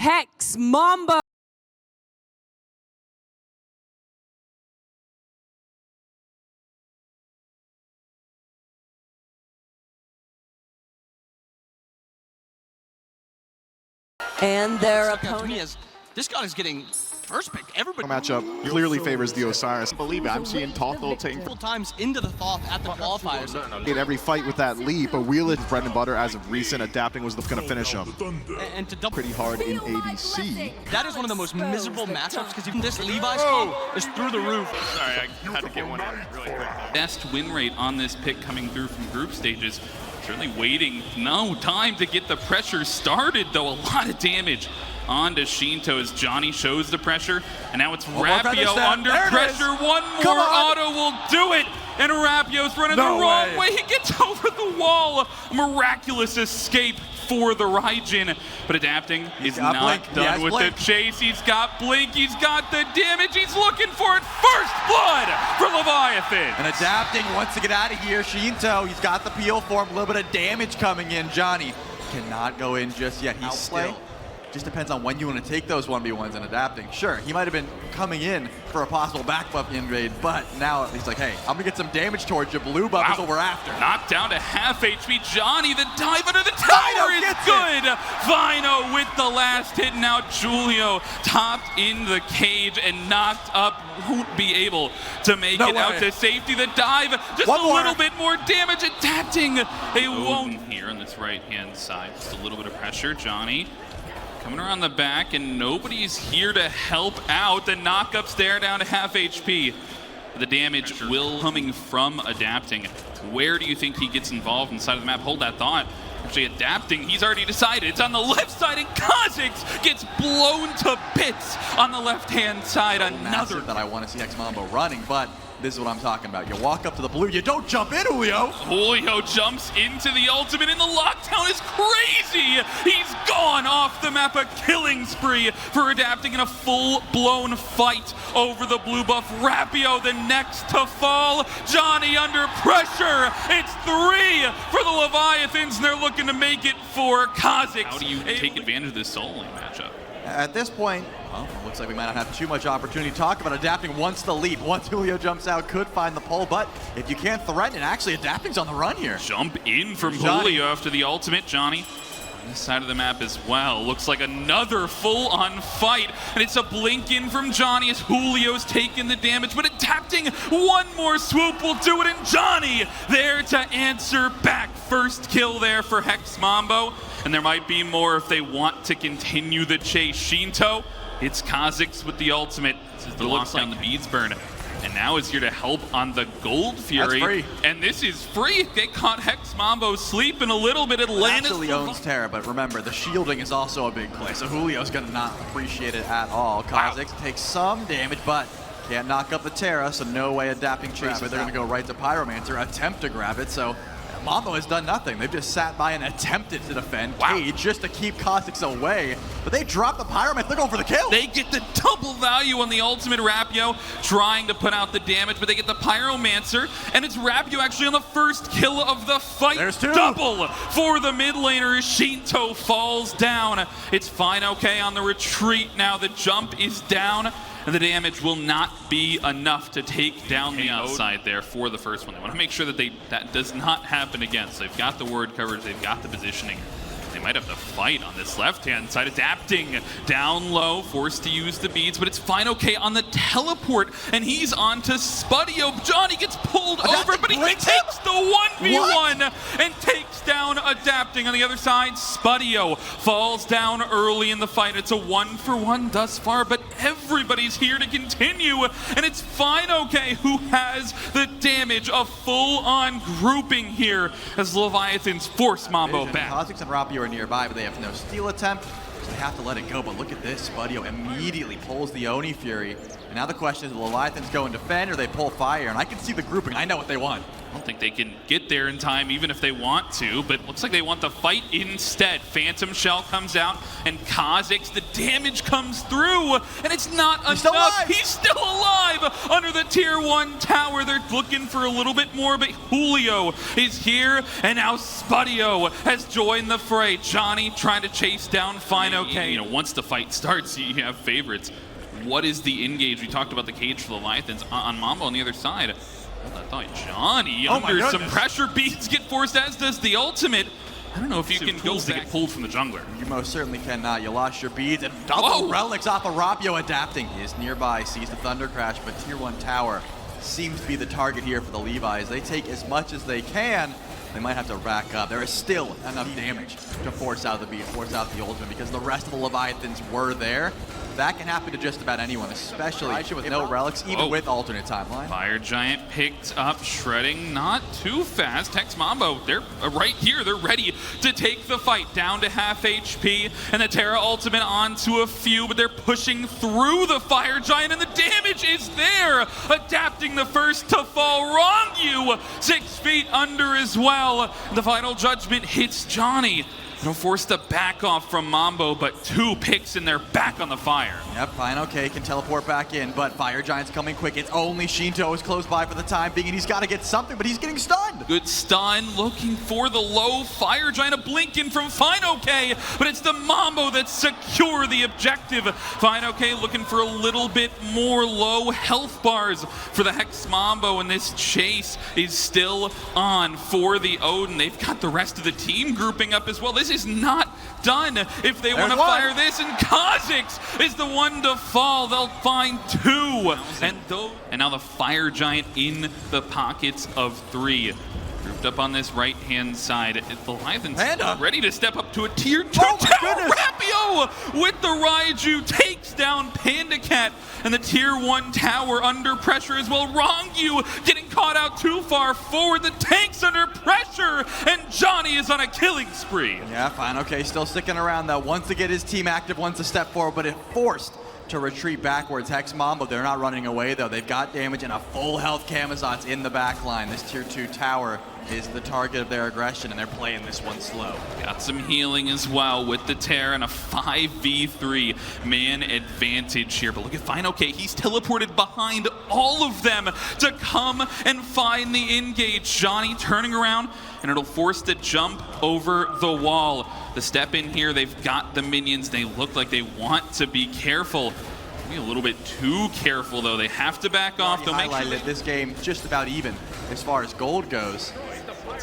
Hex, Mambo. And their opponent. This guy is getting first pick. Everybody matchup clearly favors the Osiris. I believe it. I'm seeing Tothel taking full times into the Thoth at the qualifiers. In every fight with that leap, but Wheeler's bread and butter as of recent, adapting was going to finish him. And to double Pretty hard in ADC. that is one of the most miserable matchups because even this Levi's comp is through the roof. Sorry, I had to get one in really quick. Best win rate on this pick coming through from group stages. Certainly waiting, no time to get the pressure started though. A lot of damage onto Shinto as Johnny shows the pressure, and now it's Rapio under pressure. One more auto will do it, and Rapio's running the wrong way. He gets over the wall. A miraculous escape for the Raijin, but adapting is not done with the chase. He's got Blink, he's got the damage, he's looking for it. First blood for Leviathans. And adapting wants to get out of here. Shinto, he's got the peel for him, a little bit of damage coming in. Johnny cannot go in just yet. He's still. Just depends on when you want to take those 1v1s and adapting. Sure, he might have been coming in for a possible back buff invade, but now he's like, hey, I'm gonna get some damage towards you. Blue buff is what we're after. Knocked down to half HP. Johnny, the dive under the tower is good. Vino with the last hit. Now Julio topped in the cage and knocked up. Won't be able to make it out to safety. The dive, just a little bit more damage. Adapting. They won't here on this right-hand side. Just a little bit of pressure. Johnny coming around the back, and nobody's here to help out. The knockup's there down to half HP. The damage will coming from adapting. Where do you think he gets involved inside of the map? Hold that thought. Actually adapting, he's already decided. It's on the left side, and Kha'Zix gets blown to bits on the left-hand side. Another that I want to see X Mambo running, but this is what I'm talking about. You walk up to the blue, you don't jump in, Julio. Julio jumps into the ultimate, and the lockdown is crazy. He's gone off the map. A killing spree for adapting in a full-blown fight over the blue buff. Rapio the next to fall. Johnny under pressure. It's 3 for the Leviathans, and they're looking to make it for Kha'Zix. How do you take advantage of this solo lane matchup? At this point, well, it looks like we might not have too much opportunity to talk about adapting once the leap. Once Julio jumps out, could find the pole, but if you can't threaten it, actually adapting's on the run here. Jump in from Julio after the ultimate. Johnny on this side of the map as well. Looks like another full-on fight, and it's a blink in from Johnny as Julio's taking the damage, but adapting one more swoop will do it, and Johnny there to answer back. First kill there for Hex Mambo, and there might be more if they want to continue the chase. Shinto, it's Kha'Zix with the ultimate. This is the lockdown, the beads burn. And now is here to help on the Gold Fury. That's free. And this is free. They caught Hex Mambo sleeping a little bit. Atlantis actually owns Terra, but remember, the shielding is also a big play, so Julio's gonna not appreciate it at all. Kha'Zix takes some damage, but can't knock up the Terra, so no way adapting chase, but they're gonna go right to Pyromancer, attempt to grab it, so Mambo has done nothing. They've just sat by and attempted to defend Cage just to keep Kha'Zix away. But they drop the Pyromancer. They're going for the kill. They get the double value on the ultimate. Rapio trying to put out the damage, but they get the Pyromancer, and it's Rapio actually on the first kill of the fight. There's 2. Double for the mid laner. Shinto falls down. It's fine, okay, on the retreat now. The jump is down, and the damage will not be enough to take down the outside there for the first one. They want to make sure that that does not happen again. So they've got the ward coverage, they've got the positioning. They might have to fight on this left-hand side. Adapting down low, forced to use the beads, but it's fine, okay, on the teleport, and he's on to Spudio. Johnny gets pulled over, but he takes the 1v1 and takes down Adapting. On the other side, Spudio falls down early in the fight. It's a 1-for-1 thus far, but everybody's here to continue, and it's fine, okay, who has the damage of full-on grouping here as Leviathans force Mambo back. Kha'Zix and Rapio are nearby, but they have no steal attempt, so they have to let it go. But look at this, Spudio immediately pulls the Oni Fury. And now the question is, will Leviathans go and defend, or they pull fire? And I can see the grouping. I know what they want. I don't think they can get there in time even if they want to, but looks like they want the fight instead. Phantom Shell comes out, and Kha'Zix, the damage comes through, and it's not enough. He's still alive under the tier 1 tower. They're looking for a little bit more, but Julio is here, and now Spudio has joined the fray. Johnny trying to chase down Fine OK. You know, once the fight starts, you have favorites. What is the engage? We talked about the cage for the Leviathans on Mambo on the other side. I thought Johnny under some pressure. Beats get forced, as does the ultimate. I don't know if you can go to get pulled from the jungler. You most certainly cannot. You lost your beads, and double relics off of Rapio adapting. He is nearby, sees the Thunder Crash, but tier 1 tower seems to be the target here for the Levi's. They take as much as they can. They might have to rack up. There is still enough damage to force out the beat, force out the ultimate, because the rest of the Leviathans were there. That can happen to just about anyone, especially with no relics, even with alternate timeline. Fire Giant picked up, shredding not too fast. Hex Mambo, they're right here. They're ready to take the fight down to half HP, and the Terra ultimate onto a few, but they're pushing through the Fire Giant, and the damage is there. Adapting the first to fall. Wrong you 6 feet under as well. The final judgment hits Johnny. They'll force the back off from Mambo, but 2 picks and they're back on the fire. Yep, Fine OK can teleport back in, but Fire Giant's coming quick. It's only Shinto is close by for the time being, and he's got to get something, but he's getting stunned. Good stun, looking for the low. Fire Giant, a blink in from Fine OK, but it's the Mambo that secure the objective. Fine OK looking for a little bit more low health bars for the Hex Mambo, and this chase is still on for the Odin. They've got the rest of the team grouping up as well. This is not done if they want to fire this, and Kha'Zix is the one to fall. They'll find 2, and now the Fire Giant in the pockets of 3. Grouped up on this right-hand side. The Leviathans ready to step up to a tier 2 tower. Rapio with the Raiju takes down Panda Cat, and the tier 1 tower under pressure as well. Wrongu getting caught out too far forward. The tank's under pressure, and Johnny is on a killing spree. Yeah, Fine OK still sticking around though. Wants to get his team active, wants to step forward, but it forced to retreat backwards. Hex Mambo, they're not running away though. They've got damage and a full health Camazotz in the back line. This tier 2 tower is the target of their aggression, and they're playing this one slow. Got some healing as well with the Terra and a 5v3 man advantage here. But look at Fine OK, he's teleported behind all of them to come and find the engage. Johnny turning around, and it'll force the jump over the wall. The step in here, they've got the minions. They look like they want to be careful. Maybe a little bit too careful though. They have to back off. They'll make sure this game just about even as far as gold goes.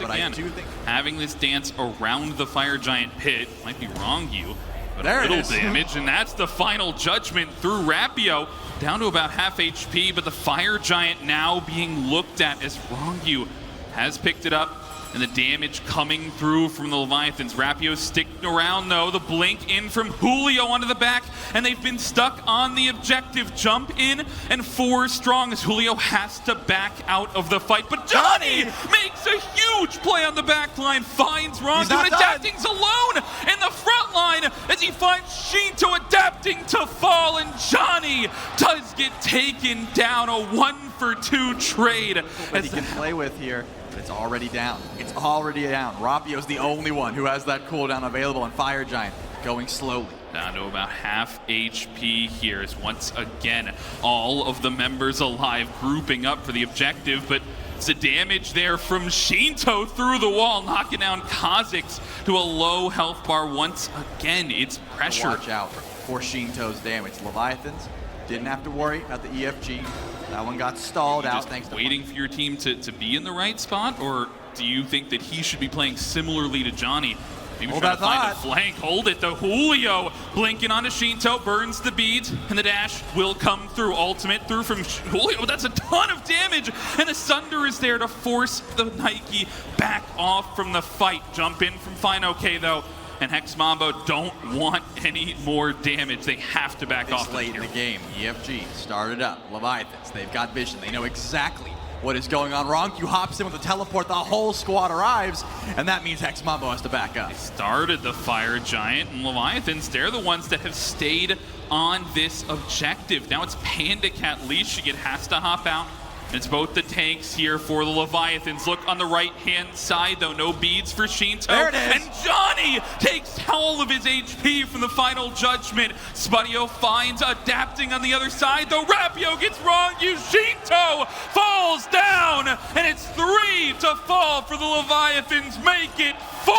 But again, I do think having this dance around the Fire Giant pit might be wrong you, but a little damage, and that's the final judgment through Rapio, down to about half HP, but the Fire Giant now being looked at as wrong you has picked it up, and the damage coming through from the Leviathans. Rapio sticking around though, the blink in from Julio onto the back, and they've been stuck on the objective. Jump in, and 4 strong as Julio has to back out of the fight. But Johnny makes a huge play on the back line, finds Rondu, and Adapting's alone in the front line as he finds Shinto adapting to fall, and Johnny does get taken down. A 1-for-2 trade. That he can play with here. It's already down. It's already down. Rapio's the only one who has that cooldown available, and Fire Giant going slowly. Down to about half HP here as once again all of the members alive grouping up for the objective, but it's the damage there from Shinto through the wall, knocking down Kha'Zix to a low health bar once again. It's pressure. Watch out for Shinto's damage. Leviathans didn't have to worry about the EFG. That one got stalled out. Thanks to waiting for your team to be in the right spot, or do you think that he should be playing similarly to Johnny? Maybe trying to find a flank. Hold it, though. Julio blinking onto Shinto, burns the beads, and the dash will come through. Ultimate through from Julio. That's a ton of damage, and the Sunder is there to force the Nike back off from the fight. Jump in from Fine OK, though. And Hex Mambo don't want any more damage. They have to back off. Late in the game, EFG started up. Leviathans, they've got vision. They know exactly what is going on. Ronku hops in with a teleport. The whole squad arrives, and that means Hex Mambo has to back up. They started the Fire Giant, and Leviathans, they're the ones that have stayed on this objective. Now it's Panda Cat Leash. It has to hop out. It's both the tanks here for the Leviathans. Look on the right-hand side, though. No beads for Shinto. There it is. And Johnny takes all of his HP from the final judgment. Spudio finds adapting on the other side, though Rapio gets wrong. Shinto falls down, and it's 3 to fall for the Leviathans. Make it 4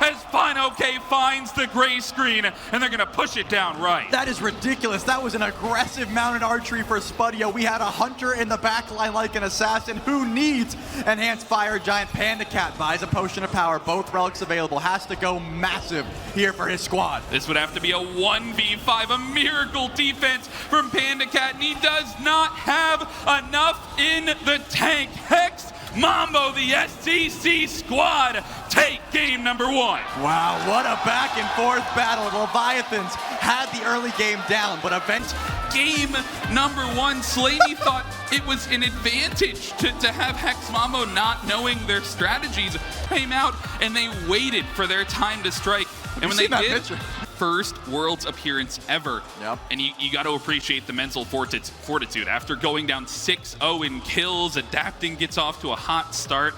as FineOK finds the gray screen, and they're going to push it down right. That is ridiculous. That was an aggressive mounted archery for Spudio. We had a hunter in the back line like an assassin. Who needs enhanced fire giant? Panda Cat buys a potion of power. Both relics available. Has to go massive here for his squad. This would have to be a 1v5, a miracle defense from Panda Cat, and he does not have enough in the tank. Hex Mambo, the STC squad, take game number 1. Wow, what a back and forth battle. The Leviathans had the early game down, but eventually Game number 1, Slaney thought it was an advantage to have Hex Mambo not knowing their strategies came out, and they waited for their time to strike. And when they did, first Worlds appearance ever. Yep. And you got to appreciate the mental fortitude. After going down 6-0 in kills, adapting gets off to a hot start,